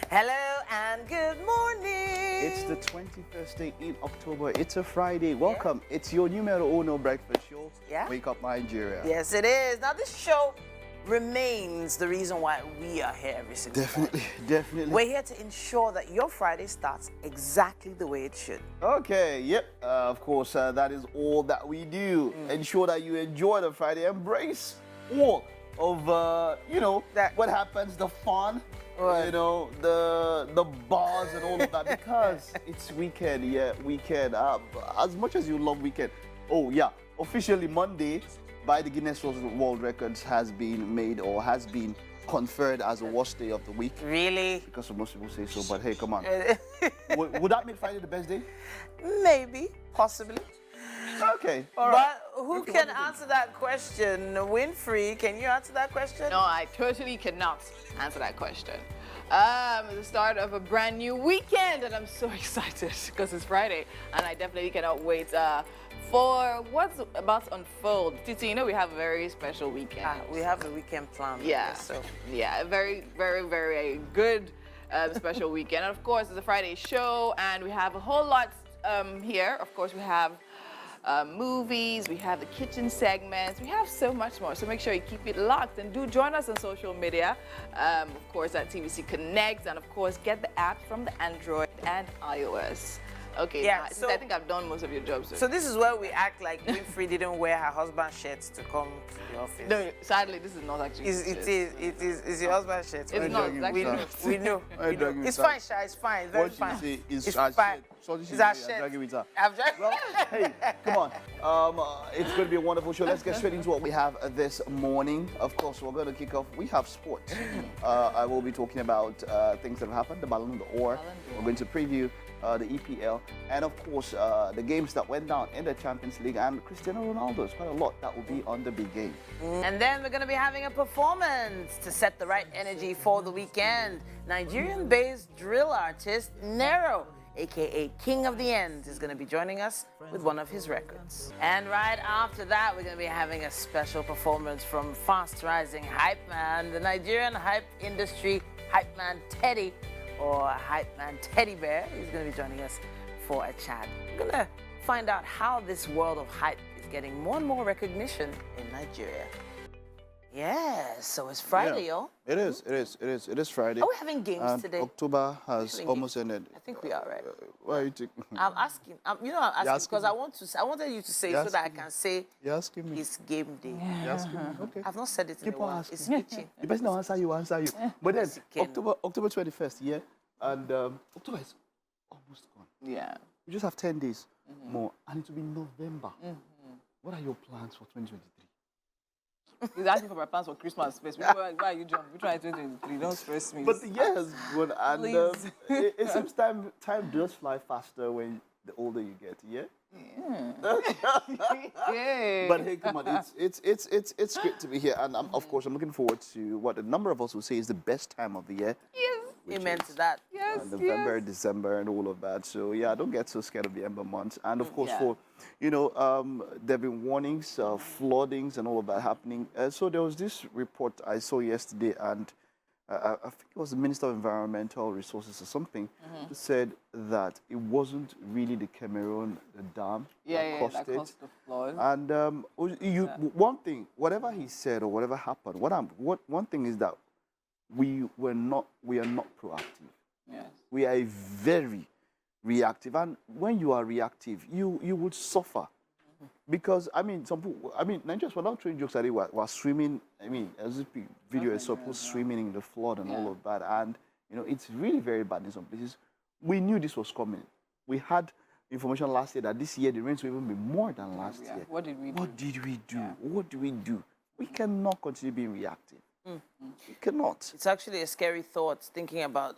Hello and good morning. It's the 21st day in October. It's a Friday. Welcome. Yeah. It's your numero uno breakfast show. Yeah. Wake Up Nigeria. Yes, it is. Now, this show remains the reason why we are here every single Definitely, day. definitely. We're here to ensure that your Friday starts exactly the way it should. Okay, yep. Of course, that is all that we do. Ensure that you enjoy the Friday. Embrace all of, what happens, the fun. Right. You know, the bars and all of that, because it's weekend, weekend. As much as you love weekend. Oh, yeah, officially Monday, by the Guinness World Records, has been made or has been conferred as the worst day of the week. Really? Because most people say so, but hey, come on. Would that make Friday the best day? Maybe, possibly. Okay. All right. But who can answer that question? Winfrey, can you answer that question? No, I totally cannot answer that question. It's the start of a brand new weekend, and I'm so excited because it's Friday, and I definitely cannot wait for what's about to unfold. Titi, you know we have a very special weekend. We have a weekend planned. Yeah. So. Yeah, a very, very, very good special weekend. And of course, it's a Friday show, and we have a whole lot here. Of course, we have movies, we have the kitchen segments, we have so much more. So make sure you keep it locked and do join us on social media. Of course, at TVC Connect, and of course, get the app from the Android and iOS. Okay, yeah, now, so, I think I've done most of your jobs. So this is where we act like Winfrey didn't wear her husband's shirts to come to the office. No, sadly, this is not actually. It's your husband's shirt. It's not. We know. It's fine, Sha. It's fine. Very fine. It's fine. It's our shirt. Well, hey, come on. It's going to be a wonderful show. Let's get straight into what we have this morning. Of course, we're going to kick off. We have sports. I will be talking about things that have happened, the Ballon d'Or. We're going to preview the EPL, and of course the games that went down in the Champions League, and Cristiano Ronaldo's quite a lot that will be on the big game. And then we're going to be having a performance to set the right energy for the weekend. Nigerian-based drill artist Nero, aka King of the End, is going to be joining us with one of his records. And right after that, we're going to be having a special performance from fast-rising Hypeman, the Nigerian hype industry Hypeman Teddy, or Hypeman TeddyBear. He's going to be joining us for a chat. We're going to find out how this world of hype is getting more and more recognition in Nigeria. Yeah, so it's Friday, y'all. It is Friday. Are we having games today? October has almost ended. I think we are, right? Why are you taking? I'm asking. I'm asking because I wanted you to say so that I can say you're asking me. It's game day. You're asking me? Okay. I've not said it in a while. It's itching. The person will answer you. But then, October 21st, yeah? And October is almost gone. Yeah. We just have 10 days more, and it will be November. What are your plans for 2023? He's asking for my plans for Christmas first. Why are you jumping? We're trying 2023. Don't stress me. But the year has gone, and it seems time does fly faster when the older you get. Yeah. Yeah. But hey, come on, it's great to be here, and of course I'm looking forward to what a number of us will say is the best time of the year. Yes. Amen to that. Yes. November, December, and all of that. So yeah, don't get so scared of the ember months. And of course, there've been warnings, floodings, and all of that happening. So there was this report I saw yesterday, and I think it was the Minister of Environmental Resources or something, who said that it wasn't really the Cameroon dam that caused the flood. And one thing, whatever he said or whatever happened, one thing is that we are not proactive. Yes. We are very reactive, and when you are reactive, you would suffer. Because Nigerians were not throwing jokes at it. Were swimming. As this video is supposed swimming in the flood and all of that, and it's really very bad in some places. We knew this was coming. We had information last year that this year the rains will even be more than last year. What did we do? What do we do? We cannot continue being reactive. We cannot. It's actually a scary thought thinking about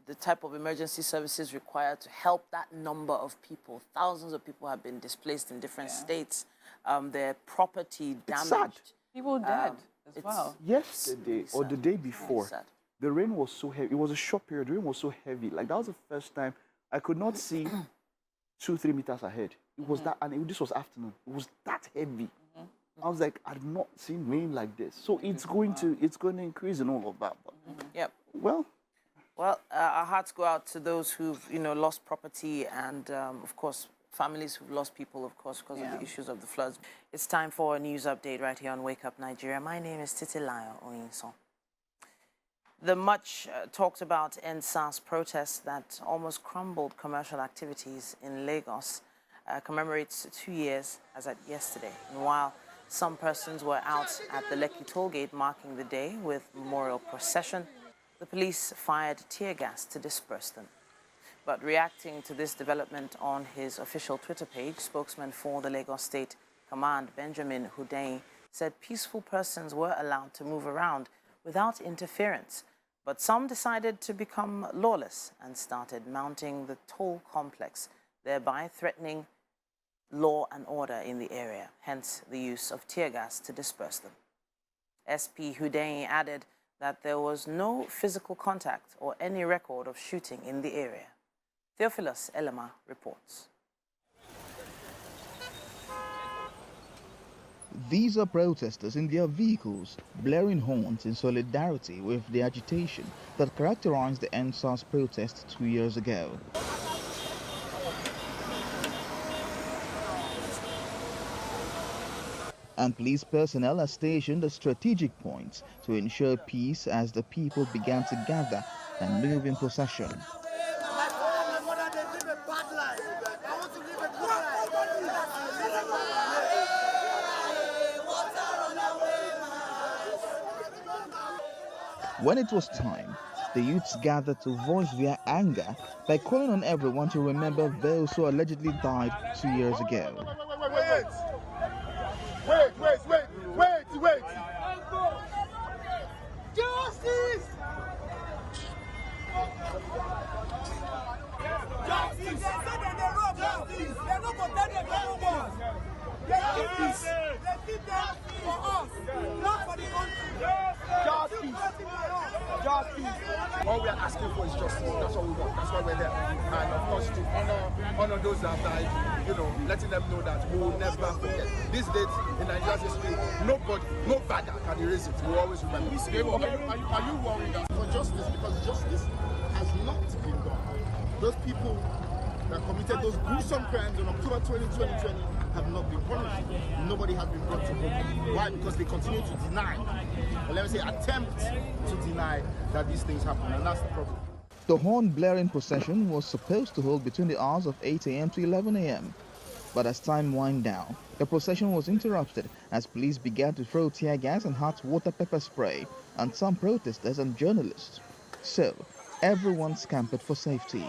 the type of emergency services required to help that number of people. Thousands of people have been displaced in different states. Their property damaged. Sad. People dead as well. Yesterday or the day before, the rain was so heavy. It was a short period. The rain was so heavy. Like that was the first time I could not see 2-3 meters ahead. It was that, and this was afternoon. It was that heavy. I was like, I've not seen rain like this. So it's going to increase and all of that. But, Yep. well, Well, our hearts go out to those who've, lost property and, of course, families who've lost people, of course, because of the issues of the floods. It's time for a news update right here on Wake Up Nigeria. My name is Titilayo Oyinson. The much talked about NSAS protests that almost crumbled commercial activities in Lagos commemorates 2 years as at yesterday. And while some persons were out at the Lekki tollgate marking the day with memorial procession, the police fired tear gas to disperse them. But reacting to this development on his official Twitter page, spokesman for the Lagos State Command, Benjamin Hundeyin, said peaceful persons were allowed to move around without interference. But some decided to become lawless and started mounting the toll complex, thereby threatening law and order in the area, hence the use of tear gas to disperse them. SP Hundeyin added that there was no physical contact or any record of shooting in the area. Theophilus Elema reports. These are protesters in their vehicles, blaring horns in solidarity with the agitation that characterized the NSAS protest 2 years ago. And police personnel are stationed at strategic points to ensure peace as the people began to gather and move in procession. When it was time, the youths gathered to voice their anger by calling on everyone to remember those who allegedly died 2 years ago. Wait! Justice! Justice! They're not condemning everyone. They did this. They did that for us, not for the country. Justice. All we are asking for is justice. That's all we want. That's why we're there. And of course, to honor those that have died, letting them know that we will never forget. This date in Nigeria's history, no bagger can erase it. We will always remember. Are you worried for justice? Because justice has not been done. Those people that committed those gruesome crimes on October 20, 2020 have not been punished. Nobody has been brought to book. Why? Because they continue to deny, or let me say attempt to deny that these things happen, and that's the problem. The horn blaring procession was supposed to hold between the hours of 8 a.m. to 11 a.m. But as time wound down, the procession was interrupted as police began to throw tear gas and hot water pepper spray on some protesters and journalists. So, everyone scampered for safety.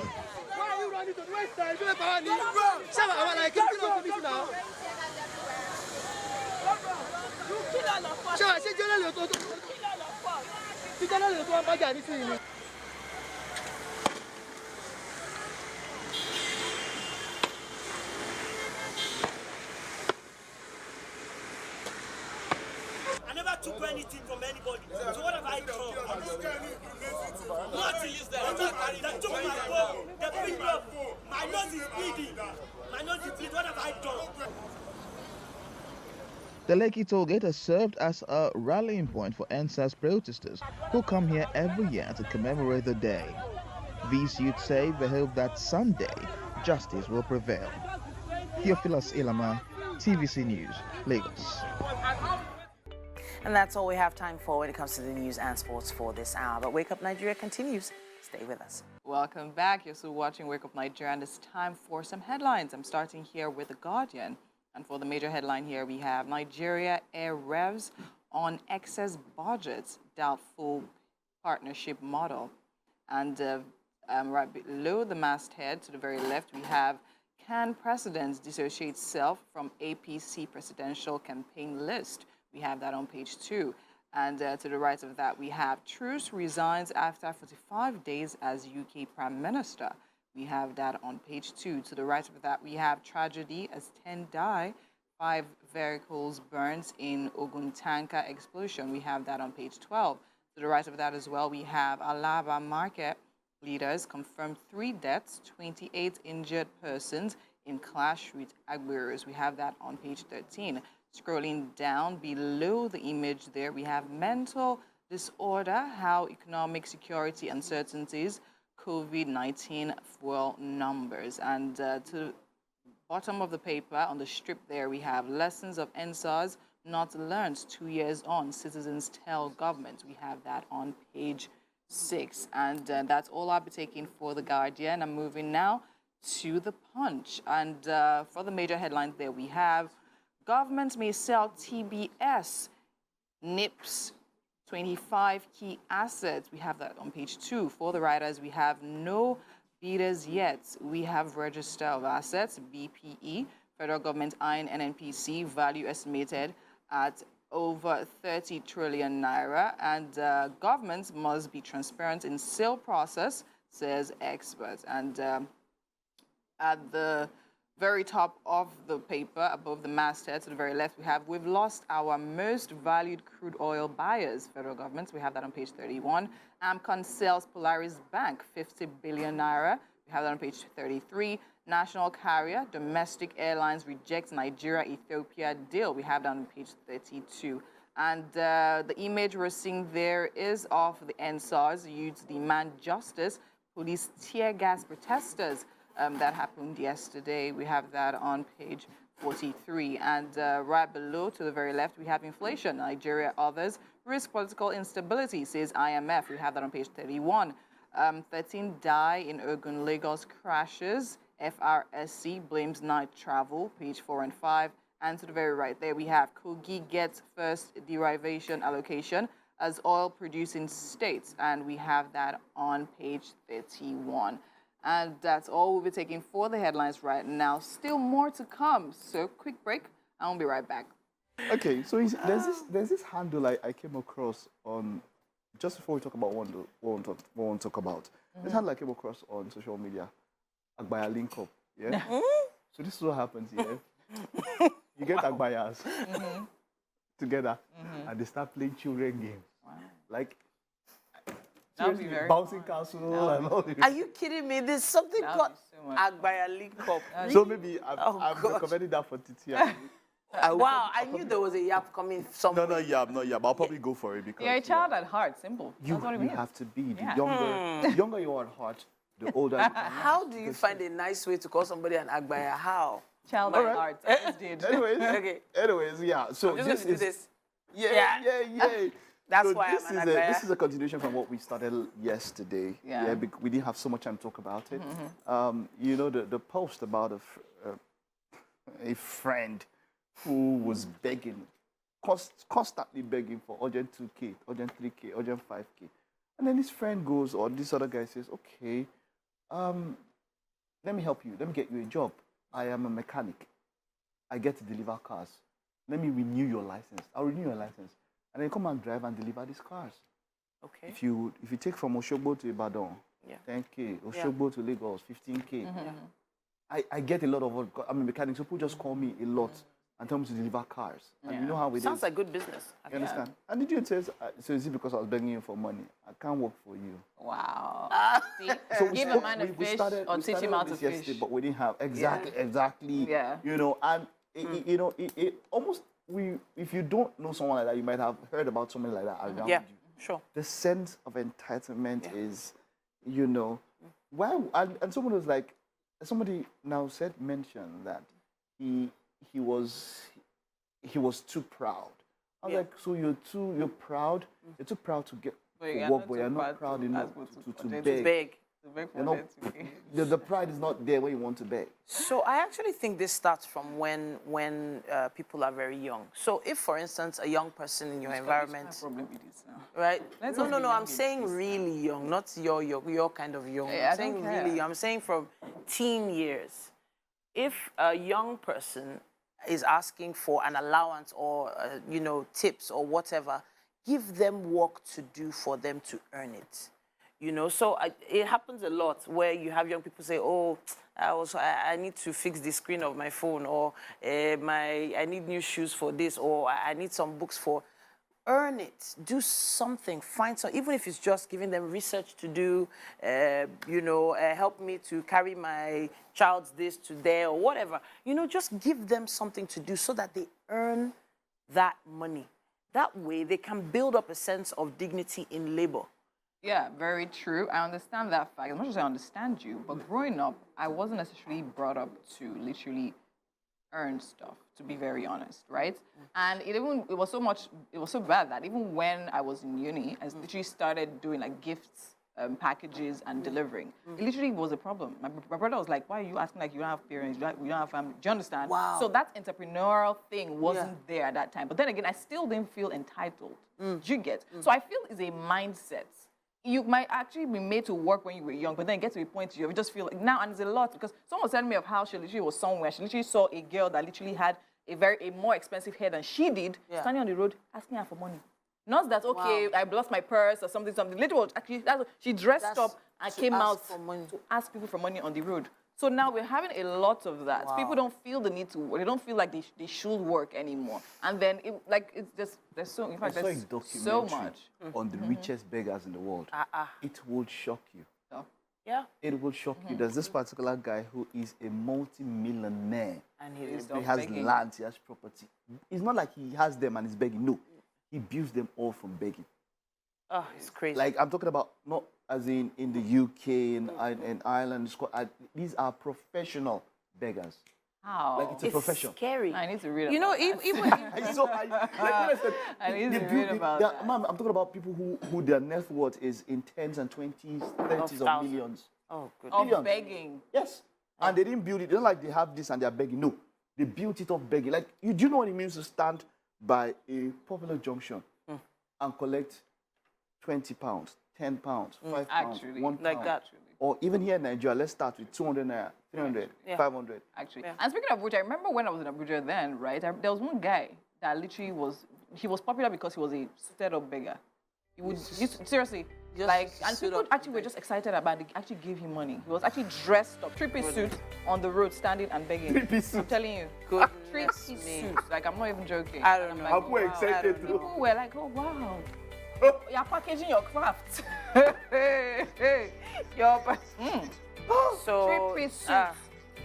I never took anything from anybody. So what have I done? Nothing is there. They took my phone. They picked me up. My nose is bleeding. What have I done? The Lekki tollgate has served as a rallying point for NSAS protesters who come here every year to commemorate the day. These youths say they hope that someday justice will prevail. Theophilus Elema, TVC News, Lagos. And that's all we have time for when it comes to the news and sports for this hour. But Wake Up Nigeria continues. Stay with us. Welcome back. You're still watching Wake Up Nigeria, and it's time for some headlines. I'm starting here with The Guardian. And for the major headline here, we have Nigeria Air revs on excess budgets, doubtful partnership model. And right below the masthead, to the very left, we have Can President Dissociate Self from APC Presidential Campaign List? We have that on page 2. And to the right of that, we have Truss resigns after 45 days as UK Prime Minister. We have that on page 2. To the right of that, we have tragedy as 10 die, 5 vehicles burns in Ogun tanker explosion. We have that on page 12. To the right of that as well, we have Alaba market leaders confirmed 3 deaths, 28 injured persons in clash with Agberos. We have that on page 13. Scrolling down below the image there, we have mental disorder, how economic security uncertainties, COVID-19 fuel numbers. And to the bottom of the paper, on the strip there, we have lessons of NSAS not learned 2 years on. Citizens tell government. We have that on page 6. And that's all I'll be taking for The Guardian. I'm moving now to The Punch. And for the major headlines there, we have government may sell TBS, NIPS, 25 key assets. We have that on page 2. For the writers, we have no bidders yet. We have register of assets, BPE, federal government eyeing NNPC, value estimated at over 30 trillion naira. And governments must be transparent in sale process, says experts. And at the very top of the paper, above the masthead to the very left, we have, we've lost our most valued crude oil buyers, federal government. We have that on page 31. AMCON sells Polaris Bank, 50 billion naira. We have that on page 33. National carrier, domestic airlines rejects Nigeria-Ethiopia deal. We have that on page 32. And the image we're seeing there is of the NSAS used to demand justice, police tear gas protesters. That happened yesterday. We have that on page 43. And right below, to the very left, we have inflation. Nigeria, others. Risk political instability, says IMF. We have that on page 31. 13 die in Ogun, Lagos crashes. FRSC blames night travel, page 4 and 5. And to the very right there, we have Kogi gets first derivation allocation as oil-producing states. And we have that on page 31. And that's all we'll be taking for the headlines right now. Still more to come. So quick break. I'll be right back. Okay, so there's this handle I came across on, just before we talk about what we want to talk about. This handle I came across on social media, Agbaya Link Up. Yeah? So this is what happens here. You get Agbayas together and they start playing children games. Wow. Like, That would be very bouncing fun. castle and all this. Are you kidding me? There's something That called would be so much Agbaya Link Up. So maybe Oh, I'm gosh. recommending that for Titia. Wow, I knew there was a yap coming somewhere. No, yeah, but I'll probably go for it because You're a child at heart. Simple. you, That's what it you means. have to be. The Yeah. younger you are at heart, the older you are. How do you find a nice way to call somebody an Agbaya? How? Child All at right. heart. I just did. Okay. Anyways, yeah. So I'm just this going to do is this. yeah. That's So why this I'm an is Agbaya. this is a continuation from what we started yesterday. Yeah. We didn't have so much time to talk about it. You know, the post about a friend who was begging, constantly begging for urgent 2K, urgent 3K, urgent 5K. And then this friend goes, or this other guy says, okay, let me help you. Let me get you a job. I am a mechanic. I get to deliver cars. Let me renew your license. I'll renew your license. And then come and drive and deliver these cars. Okay. If you take from Oshogbo to Ibadan, Yeah. 10K. Oshogbo to Lagos, 15K. I get a lot of work. I'm a mechanic, so people just call me a lot and tell me to deliver cars. And you know how it Sounds is. like good business. You understand? And the dude says, so is it because I was begging you for money? I can't work for you. Wow. See, So we give a spoke- man a we fish started- or we teach started him how on to this fish. yesterday, but we didn't have exactly. Yeah. You know, and it almost if you don't know someone like that, you might have heard about someone like that around Yeah, you. sure. The sense of entitlement is, you know, why? And someone was like, somebody now mentioned that he was too proud. I was like, so you're proud? You're too proud to get But you to are work, not but too you're not proud proud to enough ask for to urgent beg. Big. You're not, the pride is not there when you want to beg. So I actually think this starts from when people are very young. So if, for instance, a young person in your environment, Problem with this now. right? Let's No, not no, be no. young I'm in saying this really young, not your kind of young. Yeah, I I'm saying don't care. really young. I'm saying from teen years. If a young person is asking for an allowance or tips or whatever, give them work to do for them to earn it. You know, so it happens a lot where you have young people say, "Oh, I need to fix the screen of my phone," or I need new shoes for this, or I need some books for. Earn it. Do something. Find some. Even if it's just giving them research to do. Help me to carry my child's this to there or whatever. You know, just give them something to do so that they earn that money. that way they can build up a sense of dignity in labor. Yeah, very true. I understand that fact. As much as I understand you, but growing up, I wasn't necessarily brought up to literally earn stuff, to be very honest, right? And it was so bad that even when I was in uni, I literally started doing like gifts, packages, and delivering. It literally was a problem. My brother was like, "Why are you asking like you don't have parents, you don't have family?" Do you understand? Wow. So that entrepreneurial thing wasn't there at that time. But then again, I still didn't feel entitled. Do you get? So I feel it's a mindset. You might actually be made to work when you were young, but then get to a point you just feel like now, and it's a lot because someone was telling me of how she literally was somewhere. She literally saw a girl that literally had a more expensive hair than she did, standing on the road asking her for money. Not that okay, I lost my purse or something. Literally, actually, she dressed up and came out to ask people for money on the road. So now we're having a lot of that. Wow. People don't feel the need to work. They don't feel like they should work anymore. And then it's just there's so in fact I saw a there's so documentary much. on the richest beggars in the world. It will shock you. So, Yeah. It will shock you. There's this particular guy who is a multi-millionaire. And he He's is not He has begging. land, he has property. It's not like he has them and he's begging. No, he builds them all from begging. Oh, it's crazy. Like I'm talking about, not as in the UK, in Ireland, Scotland. These are professional beggars. How? Like it's a profession. Scary. I need to read You know, about that. even So like when I said, I need to they read build- about they- that. Ma'am, I'm talking about people who their net worth is in tens and 20s, 30s of thousands. millions. oh, good. Of Millions. begging. Yes. And they didn't build it. It's not like they have this and they're begging. No. They built it off begging. Like, do you know what it means to stand by a popular junction and collect 20 pounds, 10 pounds, 5 pounds, Actually, 1 like pound? that. Or even here in Nigeria, let's start with 200 naira, 300, Yeah. 500. Actually. And speaking of which, I remember when I was in Abuja then, right? There was one guy that literally was popular because he was a suited up beggar. He would seriously Just like, and suit people up actually were just excited about it. They actually gave him money. He was actually dressed up, three-piece suit on the road, standing and begging. Three-piece suit. I'm telling you, Goodness three-piece me. suit. Like I'm not even joking. I don't And know. I'm like, People were wow. excited too. People were like, oh wow. You're packaging your craft. So Three-piece suit. that-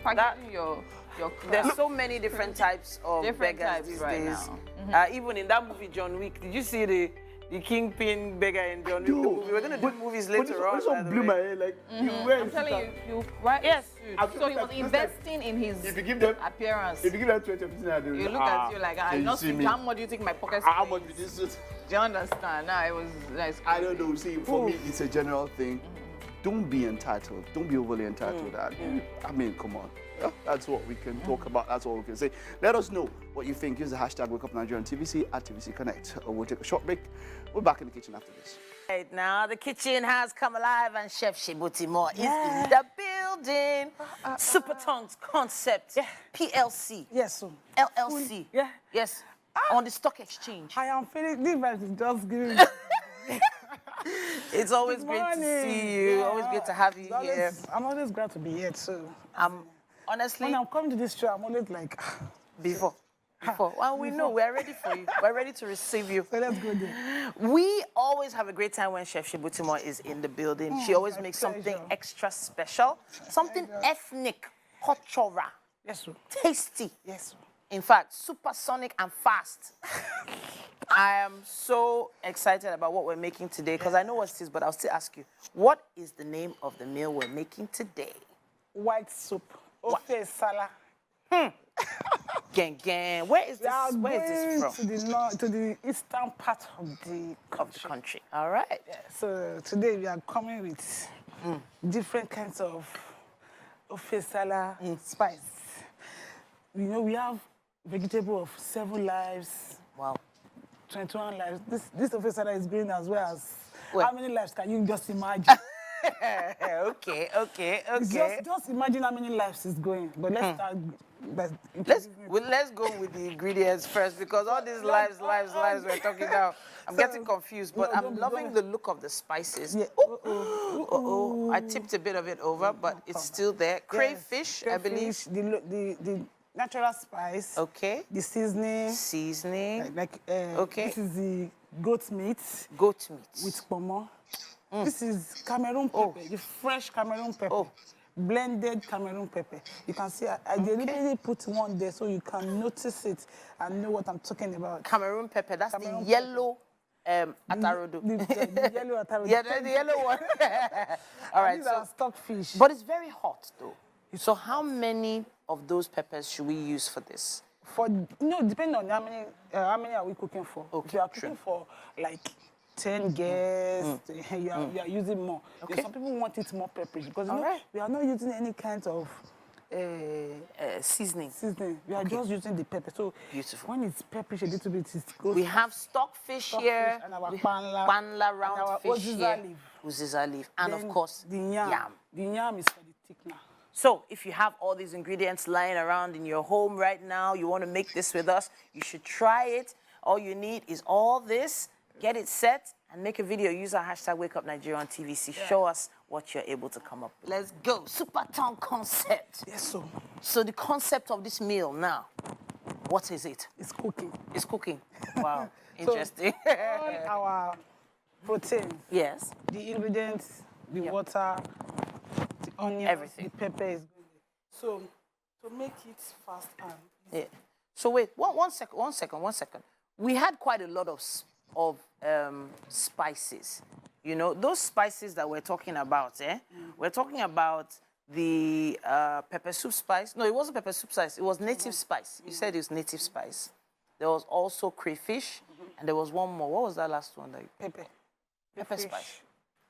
Packaging your craft. there's so many different types of Different beggars types these right days. now. Even in that movie John Wick, did you see the kingpin beggar in John Wick? The Dude, movie? We're gonna do movies But later on. this by one the blew way. my head. Like, you wear I'm telling it. you, right? Yes. So he was investing in his If you give them, appearance. if you give them 20 or 15 naira, they will You say, look at you like, can you don't see see me? how much do you think my pockets? How much is this suit? Do you understand? Nah, it was nice. I don't know. See, for me, it's a general thing. Don't be entitled. Don't be overly entitled. I mean, come on. Yeah, that's what we can talk about. That's all we can say. Let us know what you think. Use the hashtag WakeUpNigeria on TVC at TVC Connect. We'll take a short break. We're back in the kitchen after this. Right now, the kitchen has come alive and Chef Shibuti Moore is in the building. Super Tongues Concept, PLC, Yes, sir. LLC. Yeah. Yes, on the stock exchange. I am feeling this vibe is just giving. It's always great to see you. Yeah. Always great to have you It's here. I'm always glad to be here too. Honestly, When I'm coming to this show, I'm always like, before. Well, we know we're ready for you. We're ready to receive you. so let's go there. We always have a great time when Chef Shibuti Moore is in the building. She always my makes something pleasure. extra special, something ethnic, cultural, Yes, sir. tasty. Yes, sir. In fact, supersonic and fast. I am so excited about what we're making today because I know what it is, but I'll still ask you, what is the name of the meal we're making today? White soup. Ofe Sala. Gang, gang. Where is We are this? Where is this going from? to the north, to the eastern part of the Of the country. All right. So today we are coming with different kinds of Ofe Sala spice. You know, we have vegetable of 7 lives, Wow. 21 lives. This Ofe Sala is going as well as Well- how many lives can you just imagine? Okay. Just imagine how many lives is going. But let's start. Let's go with the ingredients first because all these lives we're talking now. I'm getting confused, but No, I'm don't- loving the look of the spices. Yeah. Uh-oh. I tipped a bit of it over, but it's still there. Crayfish, I believe. The natural spice. Okay. The seasoning. Seasoning. Okay. This is the goat meat Goat meat. with pomo. This is Cameroon pepper, the fresh Cameroon pepper. Oh. blended Cameroon pepper. You can see I deliberately put one there so you can notice it and know what I'm talking about. Cameroon pepper, that's Cameroon the yellow atarodo. The yellow atarodo. Yeah, the yellow one. All right, These are stockfish. but it's very hot though. So how many of those peppers should we use for this? Depending on how many are we cooking for. Okay, if you are cooking for like 10 guests, you are using more. Okay. Some people want it more peppery because right. we are not using any kind of Seasoning. We are just using the pepper. So Beautiful. when it's peppery a little bit, it goes. We have stockfish here, and our we panla, have panla and round our fish uziza here, leaf. uziza leaf, and Then of course the yam. The yam is for the thickener. So if you have all these ingredients lying around in your home right now, you want to make this with us, you should try it. All you need is all this, get it set, and make a video. Use our hashtag #WakeUpNigeria on TVC. Show us what you're able to come up with. Let's go. Super town concept. Yes, so So the concept of this meal now, what is it? it's cooking. It's cooking. Wow, So, interesting. all our proteins, Yes. the ingredients, the water, the onions, Everything. the pepper is good. So to make it fast and Yeah. So wait, one second. We had quite a lot of spices. You know, those spices that we're talking about, We're talking about the pepper soup spice. No, it wasn't pepper soup spice. It was native spice. You said it was native spice. There was also crayfish, and there was one more. What was that last one? pepper. Pepper Fish. spice.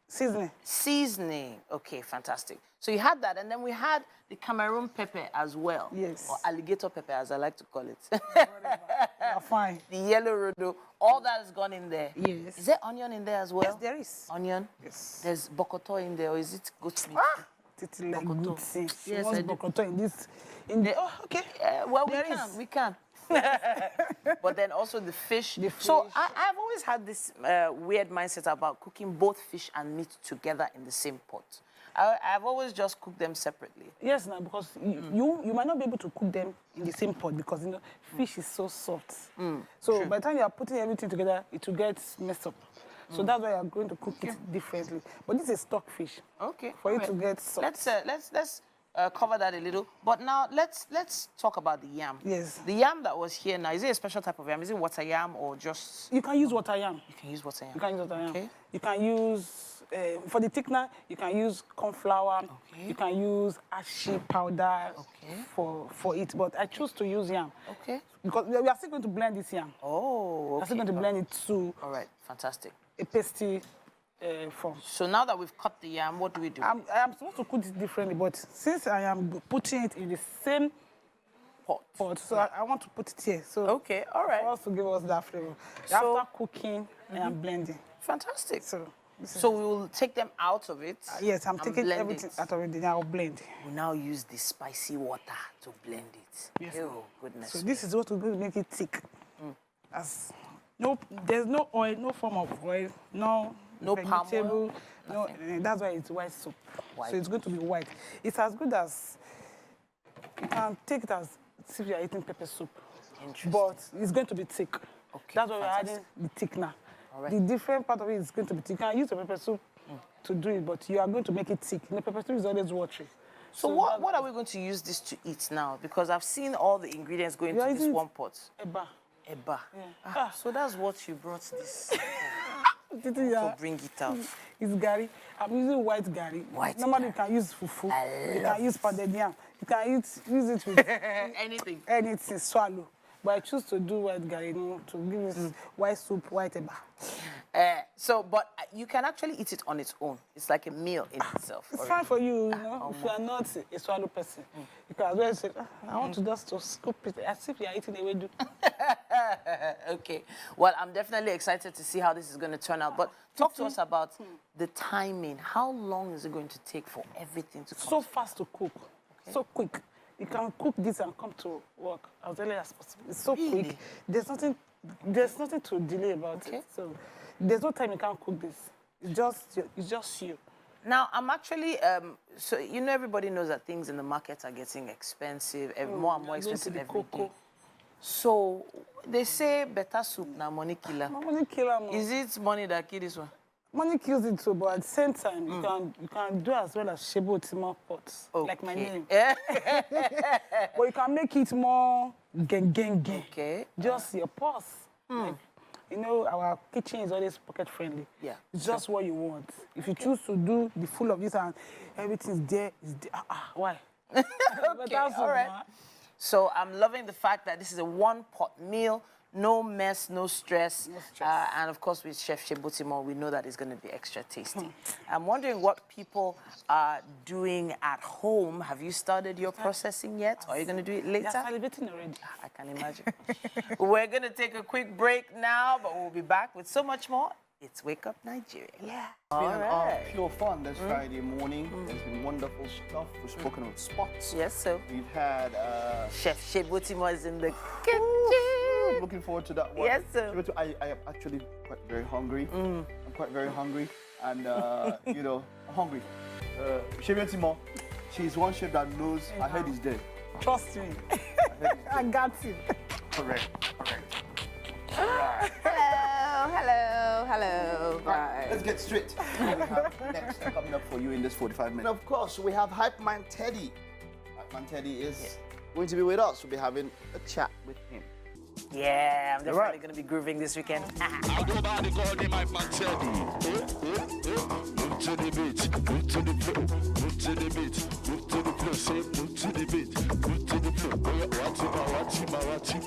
Seasoning. Seasoning. Okay, fantastic. So you had that, and then we had the Cameroon pepper as well. Yes. Or alligator pepper, as I like to call it. You're fine. The yellow rodo. All that has gone in there. Yes. Is there onion in there as well? Yes, there is. Onion? Yes. There's bokoto in there, or is it goat meat? It's like Bokoto. good thing. She Yes, wants I do. bokoto in this. Oh, okay. Well, There we is. can. But then also the fish. The So fish. I've always had this weird mindset about cooking both fish and meat together in the same pot. I've always just cooked them separately. Yes, now because you might not be able to cook them in the same pot because fish is so soft. So by the time you are putting everything together, it will get messed up. So that's why you are going to cook it differently. But this is stockfish. Okay. For it all to right. get soft. Let's cover that a little. But now let's talk about the yam. Yes. The yam that was here now, is it a special type of yam? Is it water yam or just? You can use water yam. You can use water yam. You can use water yam. Okay. You can use for the thickener. You can use corn flour. Okay. You can use ashi powder. Okay. For it, but I choose to use yam. Okay. Because we are still going to blend this yam. Oh, We are still okay. going to blend it to All right, fantastic. a pasty form. So now that we've cut the yam, what do we do? I am supposed to cook it differently, but since I am putting it in the same pot, so I want to put it here. So Okay, all right. for us to give us that flavor. So- After cooking, I am blending. Fantastic. So this is So we will take them out of it. yes, I'm and taking blend everything it. out of it. Then I'll blend. We now use the spicy water to blend it. Yes, Oh, goodness. So this is what will make it thick. As there's no oil, no form of oil, no palm vegetable, oil, that's why it's white soup. White. So it's going to be white. It's as good as you can take it as if you are eating pepper soup, Interesting. but it's going to be thick. Okay, That's why we're fantastic. adding the thickener. All right. The different part of it is going to be thick. You can use the pepper soup to do it, but you are going to make it thick. The pepper soup is always watery. So what are we going to use this to eat now? Because I've seen all the ingredients go into are this using one pot. Eba. Eba. Yeah. So that's what you brought this Yeah. to bring it out. It's gari. I'm using white gari. White Normally gari. you can use fufu. You love can use pounded yam. You can use it with Anything. anything, swallow. But I choose to do white gari, to give it white soup, white eba. But you can actually eat it on its own. It's like a meal in itself. It's already. fine for you, if you are not a swallow person. You can as well say, I want to just to scoop it as if you are eating a wedu. Okay. Well, I'm definitely excited to see how this is going to turn out. But talk to us about the timing. How long is it going to take for everything to come? So fast to cook, so quick. You can cook this and come to work as early as possible. It's so Really? quick. There's nothing to delay about Okay. it. So there's no time you can't cook this. It's just you. Now, I'm actually, so everybody knows that things in the market are getting expensive, more and more You're going to expensive the every cocoa. day. So they say better soup now money killer. How many kilo more? Is it money that kill this one? Money kills it too, but at the same time, you can do as well as Shebo Timo Pots, like my name. Yeah. But you can make it more gang. Okay. Just your purse. Like, you know, our kitchen is always pocket friendly. Yeah. It's just what you want. If you choose to do the full of this and everything's there, why? Okay, all right. So I'm loving the fact that this is a one-pot meal, no mess, no stress. And of course, with Chef Shebutimo, we know that it's going to be extra tasty. I'm wondering what people are doing at home. Have you started your processing yet? Or are you going to do it later? They're salivating already. I can imagine. We're going to take a quick break now, but we'll be back with so much more. It's Wake Up Nigeria. Yeah. It's been pure fun this Friday morning. There's been wonderful stuff. We've spoken with spots. Yes, sir. We've had... Chef Shebutimo is in the kitchen. Looking forward to that one. Yes, sir. I am actually quite very hungry. I'm quite very hungry. And, you know, I'm hungry. Shebutimo, she's one chef that knows her head is dead. Trust me. I got you. Correct. Hello, guys. Let's get straight to what we have next coming up for you in this 45 minutes. And of course, we have Hypeman Teddy. Hypeman Teddy is going to be with us. We'll be having a chat with him. Yeah, I'm definitely going to be grooving this weekend. I'll go by the call name Hypeman Teddy. Move to the beat, move to the flow, move to the beat, move to the flow, say move to the beat, move to the flow. Watch him.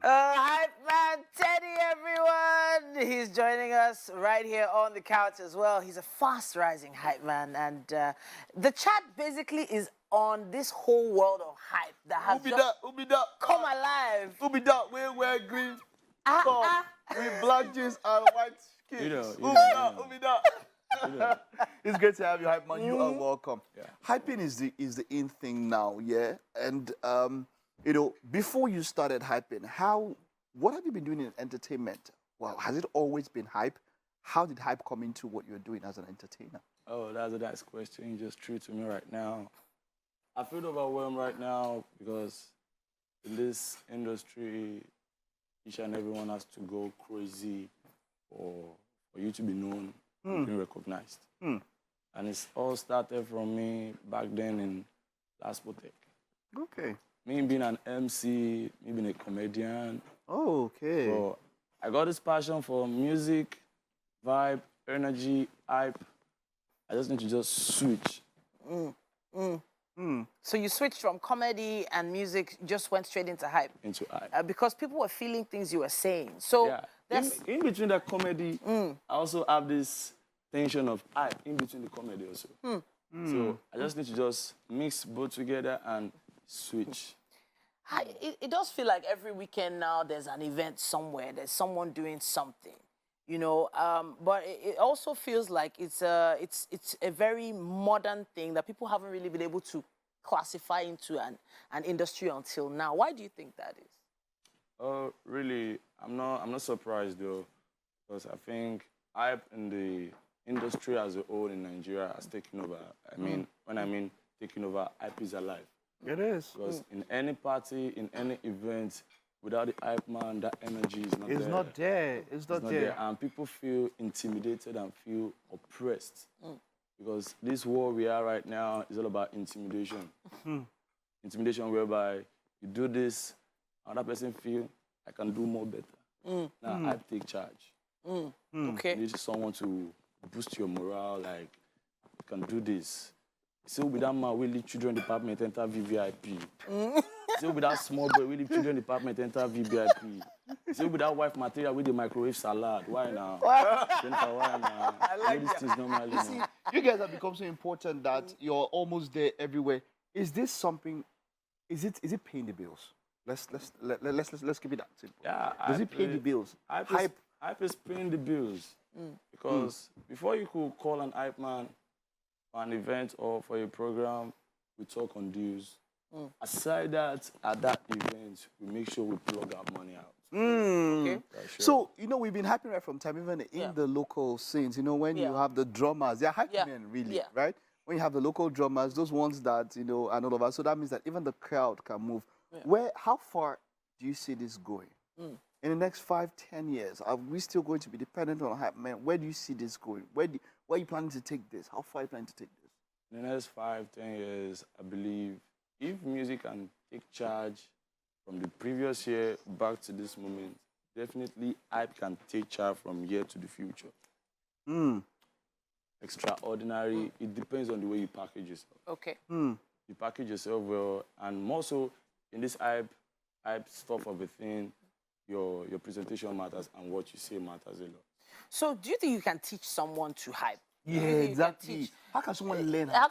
Hypeman Teddy, everyone! He's joining us right here on the couch as well. He's a fast-rising hype man, and the chat basically is on this whole world of hype that has come alive. Who be that? We wear green top with black jeans and white skins. Who be that? It's great to have you, Hype Man. You are welcome. Yeah. Hyping is the in thing now, yeah? And you know, before you started hyping, what have you been doing in entertainment? Well, has it always been hype? How did hype come into what you're doing as an entertainer? Oh, that's a nice question. You just threw it to me right now. I feel overwhelmed right now because in this industry, each and everyone has to go crazy for you to be known, to be recognized. And it's all started from me back then in Laspotec. Okay. Me being an MC, me being a comedian. Oh, okay. So I got this passion for music, vibe, energy, hype. I just need to just switch. So you switched from comedy and music, just went straight into hype? Into hype. Because people were feeling things you were saying. So yeah. In between that comedy, I also have this tension of hype in between the comedy also. So I just need to just mix both together and switch. It does feel like every weekend now there's an event somewhere, there's someone doing something, you know. But it also feels like it's a very modern thing that people haven't really been able to classify into an industry until now. Why do you think that is? Oh, really? I'm not surprised though, because I think hype in the industry as a whole in Nigeria has taken over. I mean, when I mean taking over, hype is alive. It is. Because in any party, in any event, without the hype man, that energy is not there. It's not there. It's not there. And people feel intimidated and feel oppressed. Because this war we are right now is all about intimidation. Intimidation whereby you do this, another person feel, I can do more better. Now I take charge. Okay. You need someone to boost your morale, like, you can do this. So with that man, we leave children department, enter VVIP. So with that small boy, we leave children department, enter VVIP. So with that wife material, with the microwave salad. Why now? Jennifer, why now? I like these things normally. You see, you guys have become so important that you're almost there everywhere. Is this something? Is it paying the bills? Let's keep it that simple. Yeah. Does it pay the bills? Hype is paying the bills. Because before you could call an hype man for an event or for a program, we talk on dues. Aside that, at that event, we make sure we plug our money out. Okay. Sure. So, you know, we've been hyping right from time, even in the local scenes, you know, when you have the drummers, they're hyping men, really, right? When you have the local drummers, those ones that, you know, and all of that, so that means that even the crowd can move. How far do you see this going? in the next 5, 10 years, are we still going to be dependent on Hypeman? Where do you see this going? Where are you planning to take this? How far are you planning to take this? In the next 5, 10 years, I believe if music can take charge from the previous year back to this moment, definitely Hype can take charge from here to the future. Extraordinary. It depends on the way you package yourself. Okay. You package yourself well, and more so in this hype stuff of a thing, your presentation matters and what you say matters a lot. So do you think you can teach someone to hype? Yeah, Do you think you can exactly. teach- How can someone learn? How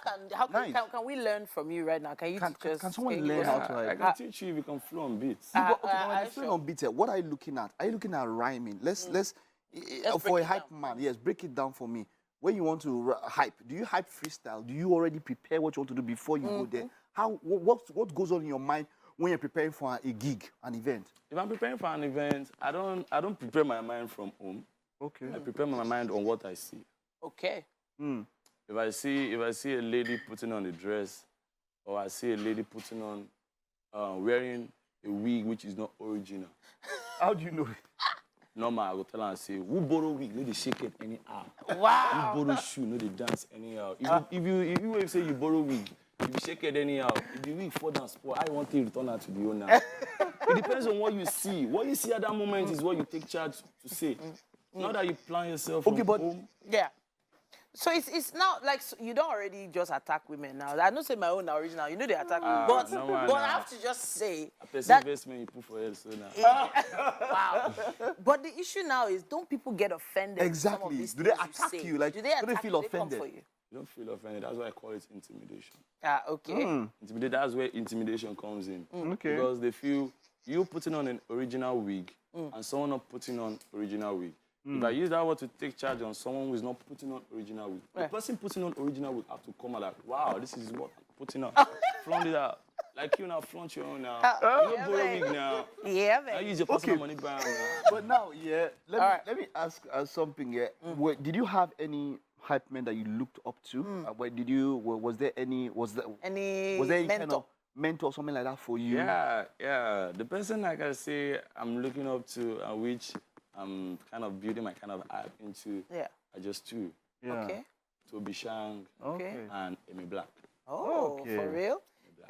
Nice. can we learn from you right now? Can you teach us? Can someone can you learn just- how to I hype? can teach you if you can flow on beats. Okay, but when I you're sure. on beat, what are you looking at? Are you looking at rhyming? Let's for break a it hype down. man, yes, break it down for me. When you want to hype, do you hype freestyle? Do you already prepare what you want to do before you go there? What goes on in your mind when you're preparing for a gig, an event? If I'm preparing for an event, I don't prepare my mind from home. Okay. I prepare my mind on what I see. Okay. If I see a lady putting on a dress, or I see a lady putting on wearing a wig which is not original, How do you know it? normal, I go tell her and say, who borrow wig, no dey shake it anyhow. Wow. Who borrow shoe, no dey dance anyhow. If you say you borrow wig, if you shake it anyhow, if the wig fall down spoil, I want to return her to the owner. It depends on what you see. What you see at that moment is what you take charge to say. Not that you plan yourself Okay, from but home. Yeah. So it's now like you don't already just attack women now. I don't say my own original. You know they attack me. But no one, I nah. have to just say A person that investment you put for head, so now. wow. But the issue now is don't people get offended? with some of Exactly. these Do they things attack say? you? Like, do they do they attack feel you? They come offended? for you? You don't feel offended. That's why I call it intimidation. Okay. That's where intimidation comes in. Okay. Because they feel you putting on an original wig and someone not putting on original wig. If I use that word to take charge on someone who is not putting on original wig, the person putting on original wig have to come out like, wow, this is what I'm putting on. Flaunt it out. Like you now, flaunt your own now. You don't borrow wig now. Yeah, I man. use your personal money buy 'em now. But now, yeah, All right. let me ask something. Yeah, did you have any hype men that you looked up to? Was there any Any kind mentor? of mentor, something like that for you? Yeah. The person, like I say, I'm looking up to and which I'm kind of building my kind of hype into. Yeah. I just two. Yeah. Okay. Toby Shang Okay. and Amy Black. Oh, Okay. for real?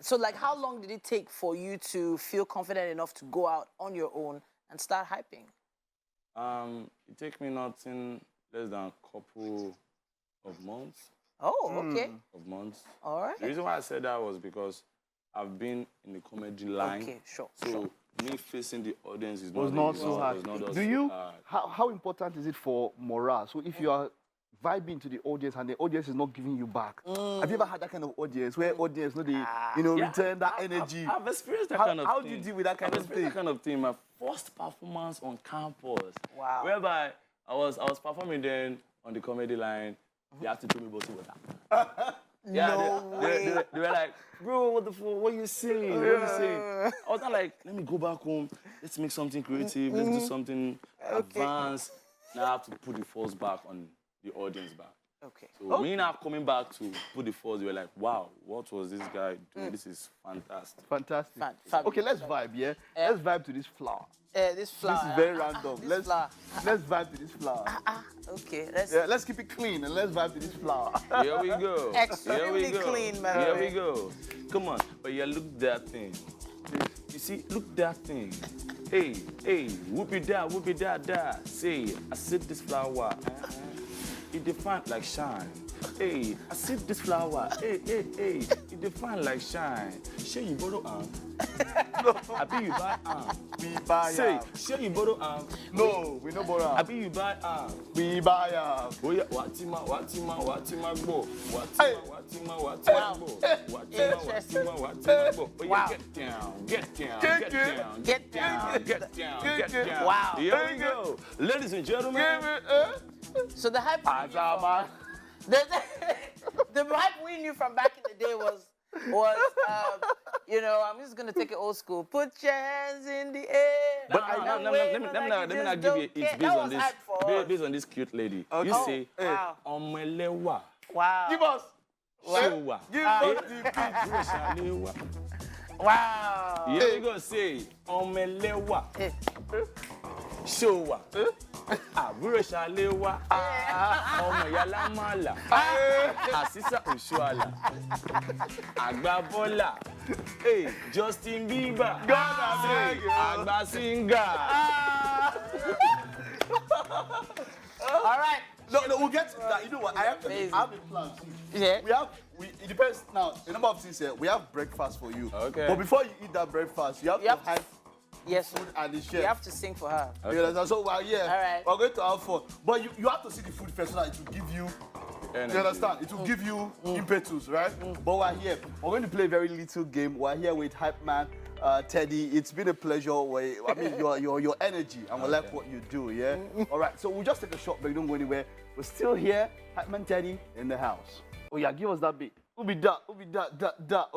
So, like, how long did it take for you to feel confident enough to go out on your own and start hyping? It took me nothing less than a couple of months. Oh, okay. All right. The reason why I said that was because I've been in the comedy line. Okay, sure. So me facing the audience is Was not so hard. Do you? How important is it for morale? So if you are vibing to the audience and the audience is not giving you back, have you ever had that kind of audience where audience return that energy? I've experienced that How- kind of how thing. do you deal with that kind I've of experienced thing? that kind of thing. My first performance on campus. Wow. Whereby I was performing then on the comedy line. They had to throw me bottle water. They were like, bro, what the fuck? What you saying? What you saying? I was not like, let me go back home. Let's make something creative. Let's do something advanced. Now I have to put the force back on the audience back. Okay. So me now coming back to put the force, they were like, wow, what was this guy doing? This is fantastic. Fantastic. Fabulous. Okay, let's vibe, yeah? Let's vibe to this flower. This flower. This is very random. This flower. Let's vibe to this flower. Okay, let's. Yeah, let's keep it clean and let's vibe to this flower. Here we go. Extremely Here we go. clean, man. Here we go. Come on. But yeah, look that thing. You see, look that thing. Hey, whoopie da. Say, I see this flower. It defined like shine. Hey, I see this flower. Hey, it defined like shine. Share you borrow arm. I be you buy arm. We buy Say, am. share you borrow arm. No, we no borrow I am. be you buy arm. We buy am. Oh yeah, watima go. Hey. Watima Wow. go. Interesting. Watima go. Oh yeah, Wow. get down. Wow. Here we go. Ladies and gentlemen. So the hype. The hype we knew from back in the day was I'm just gonna take it old school. Put your hands in the air. But let me not give you it's based on this cute lady. Okay. You say, Wow. Omelewa. Wow. Give us. Showa. Give us the beat. Wow. Here we go, say, Omelewa. Hey. Showa. Àbúrò Ṣaléwá. Ọmọ ìyá Lámàlà. Àṣìṣà Òṣùàlà. Àgbà Bọ́là. Hey, Justin Bieber. Àgbà Singer. All right. No, we'll get to that. You know what? I have a plan. Yeah. It depends now. A number of things here. We have breakfast for you. Okay. But before you eat that breakfast, you have to have Yes, food and the you chef. have to sing for her. You understand? So, All right. we're going to have fun. But you have to see the food first so that it will give you, you understand? It will give you impetus, right? But we're here. We're going to play a very little game. We're here with Hypeman, Teddy. It's been a pleasure. I mean, your energy, and we like what you do, yeah? All right, so we'll just take a short break. Don't go anywhere. We're still here. Hypeman, Teddy in the house. Oh, yeah, give us that beat. Who be that? Oh,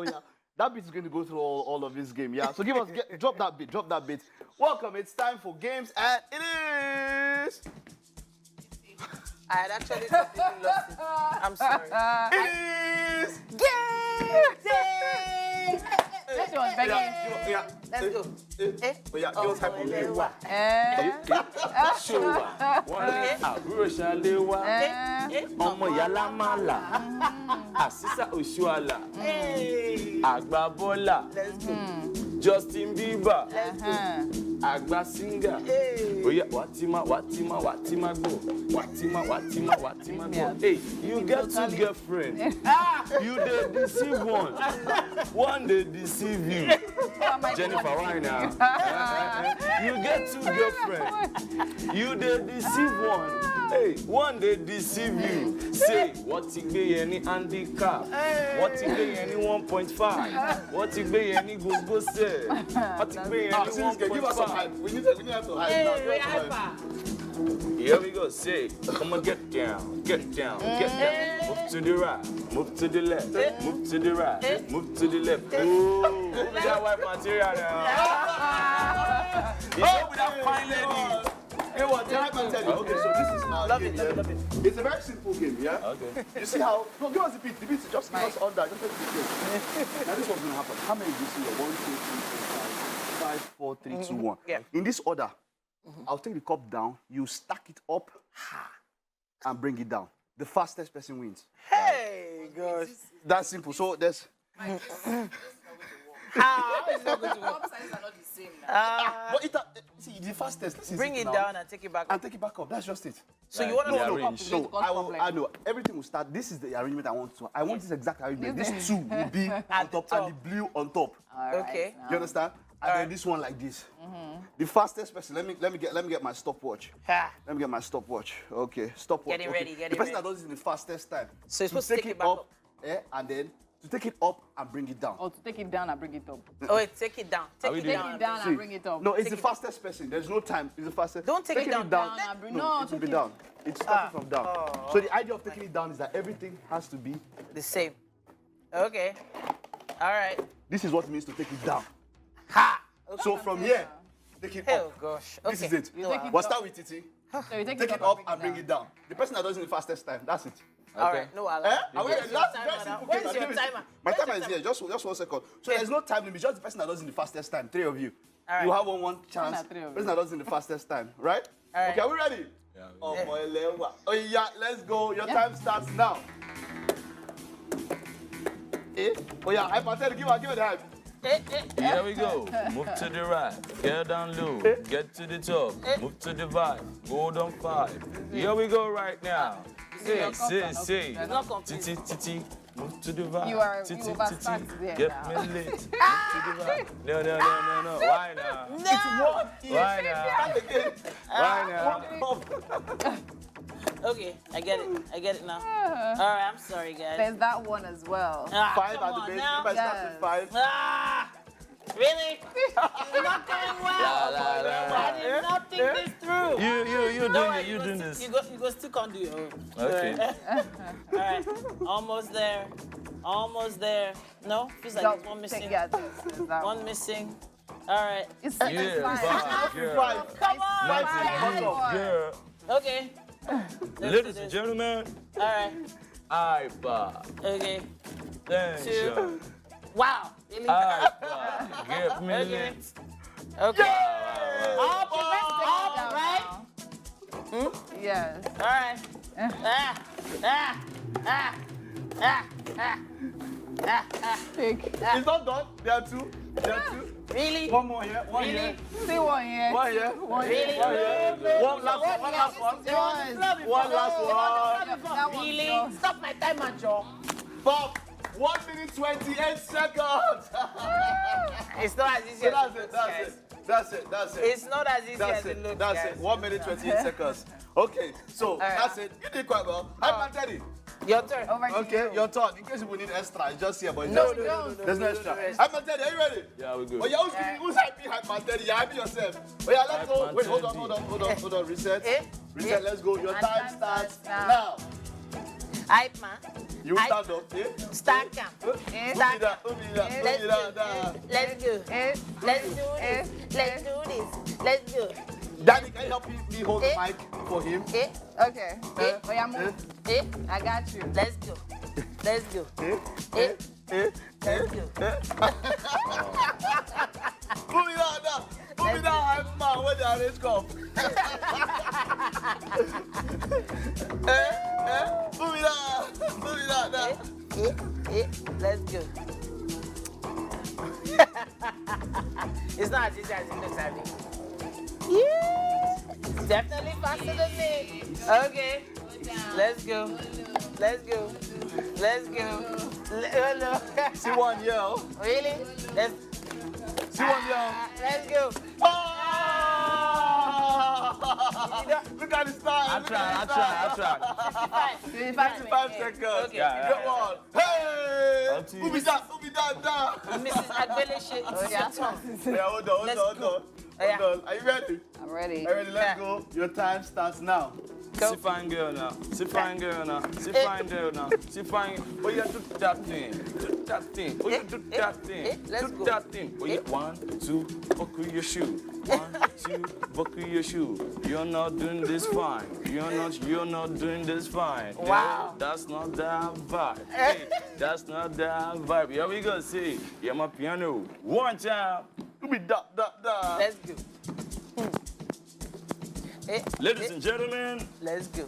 yeah. That beat is going to go through all of this game, yeah? So drop that beat. Welcome, it's time for games, and it is... I had actually completely lost it. I'm sorry. It is... Game day! This one's begging. Yeah. Let's go. Oh, yeah, give us Hypeman. Showa. Àbúrò Ṣaléwá. Ọmọ ìyá Lámàlà. Àṣìṣà Òṣùàlà. Àgbà Bọ́là. Justin Bieber. Àgbà Singer. Oya, Watima go. Watima go. Hey, you get two girlfriends. You they deceive one. One they deceive you. Jennifer, why now? You get two girlfriends. You they deceive one. Hey, one they deceive you. Say, what you pay any handicap? What you pay any 1.5? What you pay any go say? What you pay any 1.5? Give us some hype. We need to hype now. Here we go. Say, come on, get down. Move to the right, move to the left, move to the right, move to the left. Ooh, that white material now. You know with that fine lady. Hey, what? Hypeman, Teddy. Okay, so this is our game. Love it. It's a very simple game, yeah? Okay. You see how... No, give us the beat. The beat is just give us under. Just take the beat. Now, this is what's going to happen. How many do you see here? 1, 2, 3, 4, 5, 4, 3, 2, 1. Yeah. In this order, I'll take the cup down. You stack it up and bring it down. The fastest person wins. Hey, gosh. That's simple. So there's... How is that going to work? Sizes are not the same now. But see, the fastest. This is Bring it now. down and take it back. And take it back up. That's just it. So you want to No, arrange. I know. Everything will start. This is the arrangement I want to. I want this exact arrangement. These two will be on top and the blue on top. Okay. You understand? And then this one like this. The fastest person. Let me get my stopwatch. Ha. Let me get my stopwatch. Okay, stopwatch. Get it okay. ready, get the it person ready. that does it in the fastest time. So you're supposed to take it back up. And then to take it up and bring it down. Or to take it down and bring it up. Oh, wait, take it down. Take it Take down. it down See, and bring it up. No, it's Take the it down. fastest person. There's no time. It's the fastest. Don't take it down. Down and bring No, it will be down. It's starting from down. So the idea of taking it down is that everything has to be. The same. Okay. All right. This is what it means to take it down. Ha! So from here, take it Oh, up. gosh. This is it. You take it We'll up. start with Titi. So you take Take it it up and bring it down. The person that does it in the fastest time, that's it. All right. No, I'll. Eh? And Where's that's your very timer now? simple. Where's I'll your give it- timer? My Where's timer your is here. Just 1 second. So there's no time limit. Just the person that does it in the fastest time. 3 of you. All right. You have one chance. Not 3 of you. Person that does it in the fastest time, right? All right. Okay, are we ready? Yeah. Oh, boy, Lewa. Oh, yeah, let's go. Your time starts now. Oh, yeah, Hypeman, give her the hype. Here we go. Move to the right. Get down low. Get to the top. Move to the vibe. Go down 5. Here we go right now. Say. Titi. Move to the vibe. You Titi. overstart there Get now. me lit. Move to the vibe. No. Why now? No. Why now? Why now? Okay, I get it now. All right, I'm sorry, guys. There's that one as well. 5 at come the on base. now. Everybody starts with 5. Ah, really? It's not going well. I did not think this through. You doing this. You go still can't do your own. Okay. All right. Almost there. No? Feels like there's one missing. Yeah, there's that One missing. All right. It's Yeah, fine. girl. Come on. Mighty girl. Okay. Ladies and gentlemen, All right. Hyper. Okay. Attention. Wow. Really? Hyper. Get me Okay. lit. Okay. All All right. Yes. All right. Pick. It's not done. There are two. Really? One more here. One Really? here. See one here. One here. Really? One last one. One last one. Yours. One last one. That one's Really? yours. Stop my timer, Joe. Bob, 1 minute 28 seconds. It's not as easy So as that's it it. looks, guys. That's it. That's it. It's not as easy That's as it looks, That's guys. it. 1 minute 28 seconds. Okay, so that's it. You did quite well. Hypeman Teddy. Your turn. Over to Okay, you. your turn. In case you need extra, it's just here, but it's No, just no, no, there's no no, extra. no, no. Hypeman Teddy, are you ready? Yeah, we're good. Oh, yeah, who's hyping Hypeman Teddy? You're hyping yourself. Oh, yeah, let's go. Hypeman Wait, hold Teddy. on. Reset. Eh? Reset, let's go. Your And time time starts starts now. Hype man. You stand up, yeah? Start camp. Start camp. Let's go. Let's do this. Let's do this. Let's do. Danny, can you help me hold the mic for him? Eh? Okay. Oh, yeah, move. Eh? I got you. Let's go. Let's go. Eh? Let's go. Put me down now. Put me down, Hypeman, when the arrange come. Put me down now. Let's go. It's not as easy as it looks, I think. Yeah. It's definitely faster than me. Okay. Let's go. Let's go. Let's go. Hello. See one yell. Really? Let's See one yell. let's go. Oh! Look at the style. I tried. 55 seconds. Okay. Get one. Hey! Up to you. Who be that? Mrs. Agbeleche, it's your turn. Yeah, hold on. Oh, yeah. Hold on. Are you ready? I'm ready. Are you ready? Let's go. Your time starts now. See fine girl now. See fine girl now. See fine girl now. See fine. Oh yeah, do that thing. Do that thing. Oh yeah, do that thing. Let's Do go. that thing. Oh yeah, 1, 2, buckle your shoe. 1, 2, buckle your shoe. You're not doing this fine. You're not doing this fine. Wow. Yeah, that's not that vibe. Hey, that's not that vibe. Here we go. See, yeah, my piano. One time. Who be that? Let's go. Ladies and gentlemen, Let's go.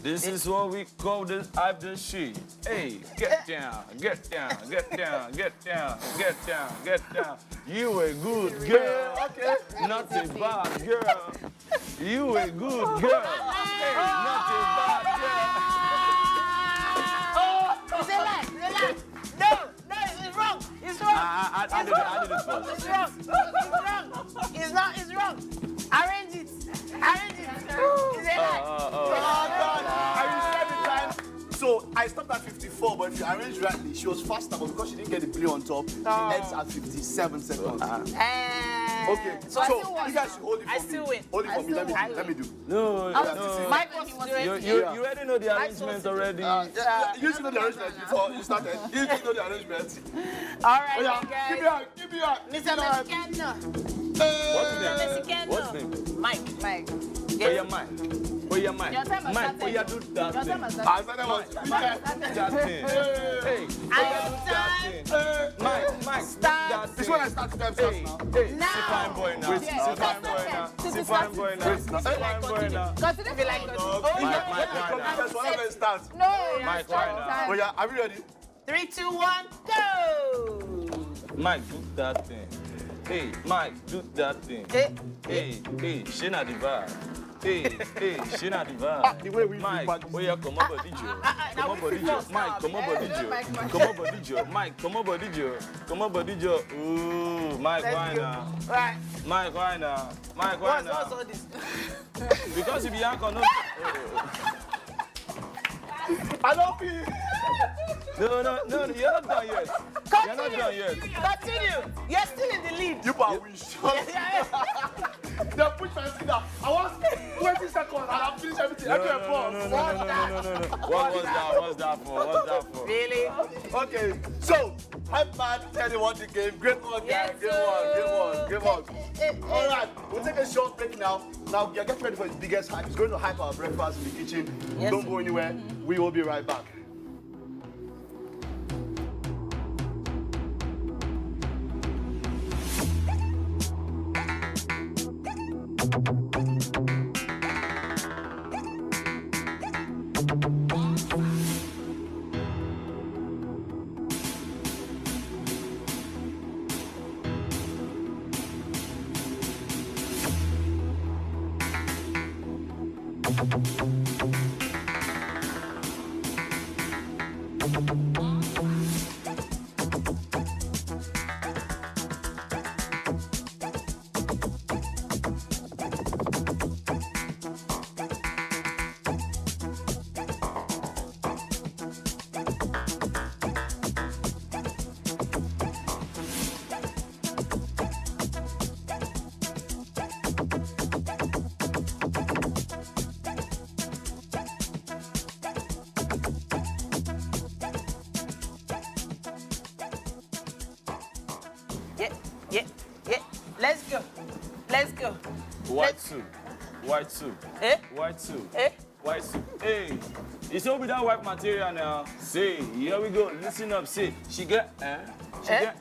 this is what we call this hype the shit. Hey, get down, get down, get down, get down, get down, get down. You a good girl, okay? Not a bad girl. You a good girl. Hey, not a bad girl. It's a lie. It's a lie. No, it's wrong. It's wrong. I did it first. It's wrong. It's wrong. It's not. It's wrong. Arrange it. Arrange it. It's a lie. I reset the time. So I stopped at 54, but if you arrange rightly, she was faster, but because she didn't get the blue on top, she ends at 57 seconds. Okay, so you guys should hold it for me. I still win. Hold it for me. Let me do. No. Mike wants to do it. You already know the arrangement already. You should know the arrangement before you started. You should know the arrangement. All right, Oh, yeah. guys. Give me a. Mr. Mexicano. What's his name? What's his name? Mike. Mike. Oh yeah, Mike. Oh yeah, Mike. Your time has Mike, started. oh yeah, do that Your thing. time has I started. said that was. That thing. Hey, I have time. Mike, Start. that thing. This one I start to time starts Hey, now. hey, Now. see fine boy now. Wait, See fine boy now. See fine boy now. See fine boy now. Consider Feel like Oh, oh, Mike, yeah. why First one, let me start. No, Mike, start why not? time. Oh yeah, are we ready? 3, 2, 1, go. Mike, do that thing. Hey, Mike, do that thing. Hey, she not the vibe. Hey, she not the vibe. The way we Mike, back oh yeah, come over DJ. Come over DJ. Mike, come over DJ. Come over DJ. Mike, come over DJ. Come over DJ. Ooh, Mike, why now? Right. Mike, why now? Mike, why What's now? all this? Because if you ain't gonna I don't feel. no, you're not done yet. You're not done yet. Continue. You're still in the lead. You but wish. They push my finger. I want 20 seconds and I'll finish everything. No. What's that for? Really? Okay, so Hypeman, Teddy won the game. Great one, guys. Great one. All right, we'll take a short break now. Now, get ready for the biggest hype. It's going to hype our breakfast in the kitchen. Yes. Don't go anywhere. We will be right back. Yeah. Let's go. Let's go. White soup. White soup. Eh? White soup. Eh? White soup. Hey, it's all without white material now. Say, here we go. Listen up. Say, she get She get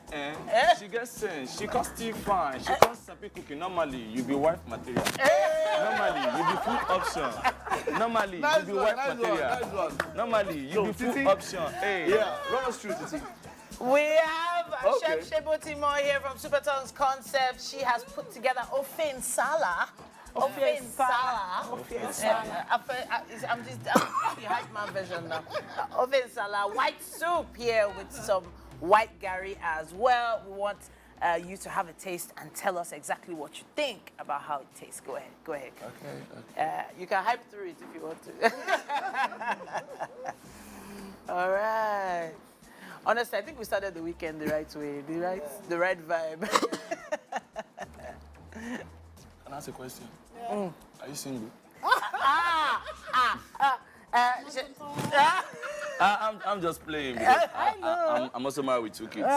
she get sense. She can still fine. She can sabi cooking. Normally, you be wife material. Normally, you be food option. Normally, you be wife material. Normally, you be food option. Hey. Yeah, run us through, Titi. We have Chef Shebotimo here from Superton's Concept. She has put together Ofe Nsala. Ofe Nsala. I'm just the Hypeman version now. Ofe Nsala, white soup here with some white Gary as well. We want you to have a taste and tell us exactly what you think about how it tastes. Go ahead. Okay. You can hype through it if you want to. All right. Honestly, I think we started the weekend the right way, the right vibe. Can I ask a question? Yeah. Are you single? I'm just playing. I know. I'm also married with 2 kids.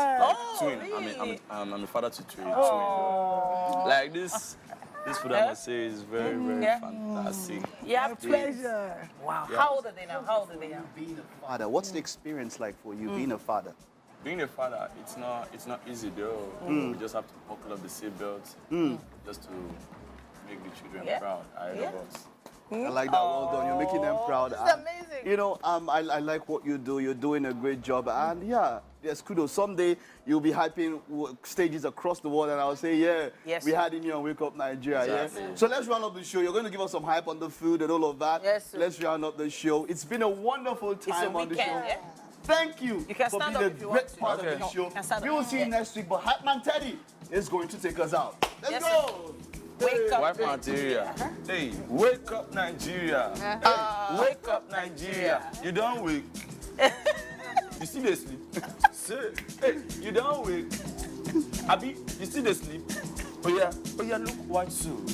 Twin. Really? I'm a father to 3 twin. Like this food I must say is very, very fantastic. Yeah, pleasure. Wow. Yeah. How old are they now? Being a father, what's the experience like for you being a father? Being a father, it's not easy though. We just have to buckle up the seatbelts just to make the children proud ahead of us. I like that. Well done. You're making them proud. This is amazing. You know, I like what you do. You're doing a great job. And yeah, yes, kudos. Someday you'll be hyping stages across the world, and I'll say, we had him here on Wake Up Nigeria. Exactly. Yeah. So let's round up the show. You're going to give us some hype on the food and all of that. Yes, sir. Let's round up the show. It's been a wonderful time on the show. Yeah? Thank you, You can for stand being up a if you great want to. part of the show. We will see you next week, but Hypeman Teddy is going to take us out. Let's go. Wake up, Wife Nigeria. Hey, wake up Nigeria. Hey, wake up Nigeria. You don't wake. You see they sleep. Say, hey, you don't wake. Abi, you see they sleep. Oh yeah, look white soup.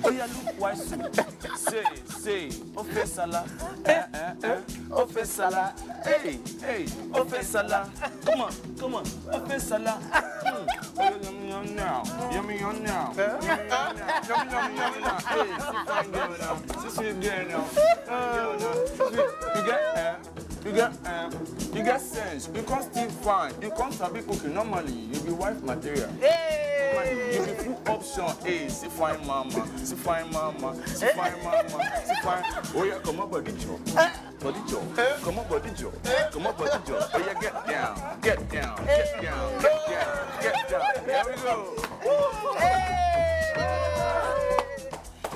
Oh yeah, look white soup. Say, Ofe Nsala. Ofe Nsala. Hey, Ofe Nsala. Come on, Ofe Nsala. Yummy now. Yummy now. Hey, fine girl now. Sweet girl now. You get sense. You can't still fine. You can't sabi cooking. Normally, you be wife material. You be full option. Hey, see fine mama. Oh yeah, come on, body job. Come on, body job. Oh yeah, get down. Here we go.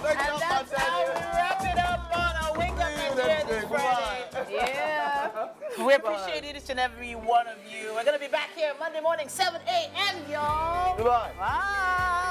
And that's how we wrap it up on our Wake Up Nigeria this Friday. Yeah. We appreciate each and every one of you. We're going to be back here Monday morning, 7 a.m., y'all. Goodbye. Bye.